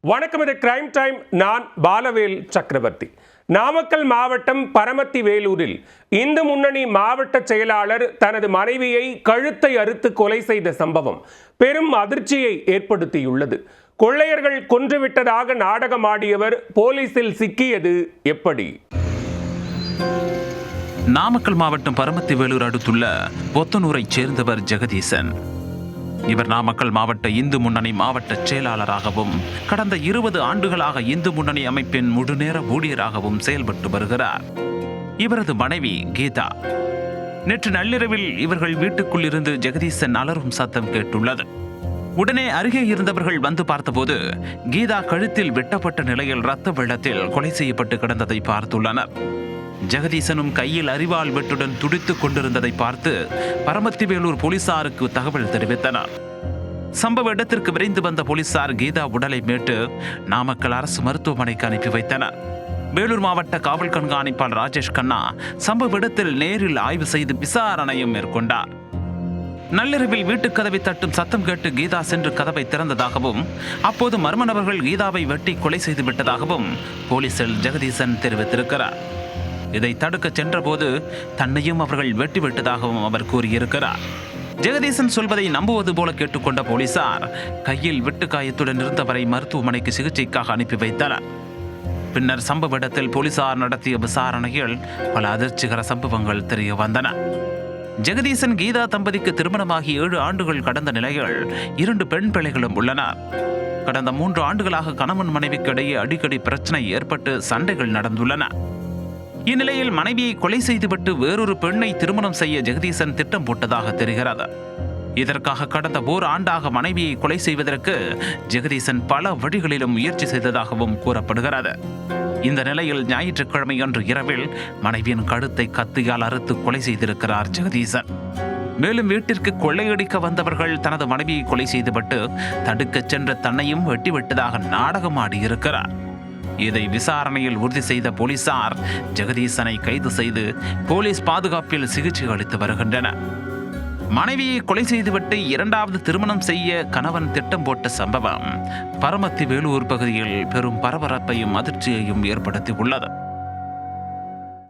வணக்கம், இது crime time. நான் பாலவேல் சக்கரவர்த்தி. நாமக்கல் மாவட்டம் பரமத்தி வேலூரில் இந்து முன்னணி மாவட்ட செயலாளர் தனது மனைவியை கழுத்தை அறுத்து கொலை செய்த சம்பவம் பெரும் அதிர்ச்சியை ஏற்படுத்தியுள்ளது. கொள்ளையர்கள் கொன்றுவிட்டதாக நாடகமாடியவர் போலீசில் சிக்கியது எப்படி? நாமக்கல் மாவட்டம் பரமத்தி வேலூர் அடுத்துள்ள பொத்தனூரைச் சேர்ந்தவர் ஜெகதீசன். இவர் நாமக்கல் மாவட்ட இந்து முன்னணி மாவட்ட செயலாளராகவும் கடந்த 20 ஆண்டுகளாக இந்து முன்னணி அமைப்பின் முழுநேர ஊழியராகவும் செயல்பட்டு வருகிறார். இவரது மனைவி கீதா. நேற்று நள்ளிரவில் இவர்கள் வீட்டுக்குள் இருந்து ஜெகதீசன் அலறும் சத்தம் கேட்டுள்ளது. உடனே அருகே இருந்தவர்கள் வந்து பார்த்தபோது கீதா கழுத்தில் வெட்டப்பட்ட நிலையில் இரத்த வெள்ளத்தில் கொலை செய்யப்பட்டு கிடந்ததை பார்த்துள்ளனர். ஜெகதீசனும் கையில் அரிவாள் வெட்டுடன் துடித்துக் கொண்டிருந்ததை பார்த்து பரமத்தி வேலூர் போலீசாருக்கு தகவல் தெரிவித்தனர். சம்பவ இடத்திற்கு விரைந்து வந்த போலீசார் கீதா உடலை மீட்டு நாமக்கல் அரசு மருத்துவமனைக்கு அனுப்பி வைத்தனர். வேலூர் மாவட்ட காவல் கண்காணிப்பாளர் ராஜேஷ் கண்ணா சம்பவ இடத்தில் நேரில் ஆய்வு செய்து விசாரணையும் மேற்கொண்டார். நள்ளிரவில் வீட்டுக் கதவை தட்டும் சத்தம் கேட்டு கீதா சென்று கதவை திறந்ததாகவும் அப்போது மர்ம நபர்கள் கீதாவை வெட்டி கொலை செய்து விட்டதாகவும் போலீசில் ஜெகதீசன் தெரிவித்திருக்கிறார். இதை தடுக்க சென்றபோது தன்னையும் அவர்கள் வெட்டிவிட்டதாகவும் அவர் கூறியிருக்கிறார். ஜெகதீசன் சொல்வதை நம்புவது போல கேட்டுக்கொண்ட போலீசார் கையில் வெட்டு காயத்துடன் இருந்தவரை மருத்துவமனைக்கு சிகிச்சைக்காக அனுப்பி வைத்தனர். பின்னர் சம்பவ இடத்தில் போலீசார் நடத்திய விசாரணையில் பல அதிர்ச்சிகர சம்பவங்கள் தெரிய வந்தன. ஜெகதீசன் கீதா தம்பதிக்கு திருமணமாகி 7 ஆண்டுகள் கடந்த நிலையில் 2 பெண் பிள்ளைகளும் உள்ளனர். கடந்த 3 ஆண்டுகளாக கணவன் மனைவிக்கு இடையே அடிக்கடி பிரச்சனை ஏற்பட்டு சண்டைகள் நடந்துள்ளன. இந்நிலையில் மனைவியை கொலை செய்துவிட்டு வேறொரு பெண்ணை திருமணம் செய்ய ஜெகதீசன் திட்டம் போட்டதாக தெரிகிறது. இதற்காக கடந்த 1 ஆண்டாக மனைவியை கொலை செய்வதற்கு ஜெகதீசன் பல வழிகளிலும் முயற்சி செய்ததாகவும் கூறப்படுகிறது. இந்த நிலையில் ஞாயிற்றுக்கிழமை அன்று இரவில் மனைவியின் கழுத்தை கத்தியால் அறுத்து கொலை செய்திருக்கிறார் ஜெகதீசன். மேலும் வீட்டிற்கு கொள்ளையடிக்க வந்தவர்கள் தனது மனைவியை கொலை செய்துவிட்டு தடுக்கச் சென்ற தன்னையும் வெட்டிவிட்டதாக நாடகமாடியிருக்கிறார். இதை விசாரணையில் உறுதி செய்த போலீசார் ஜெகதீசனை கைது செய்து போலீஸ் பாதுகாப்பில் சிகிச்சை அளித்து வருகின்றனர். மனைவியை கொலை செய்துவிட்டு 2வது திருமணம் செய்ய கணவன் திட்டம் போட்ட சம்பவம் பரமத்தி வேலூர் பகுதியில் பெரும் பரபரப்பையும் அதிர்ச்சியையும் ஏற்படுத்தி உள்ளது.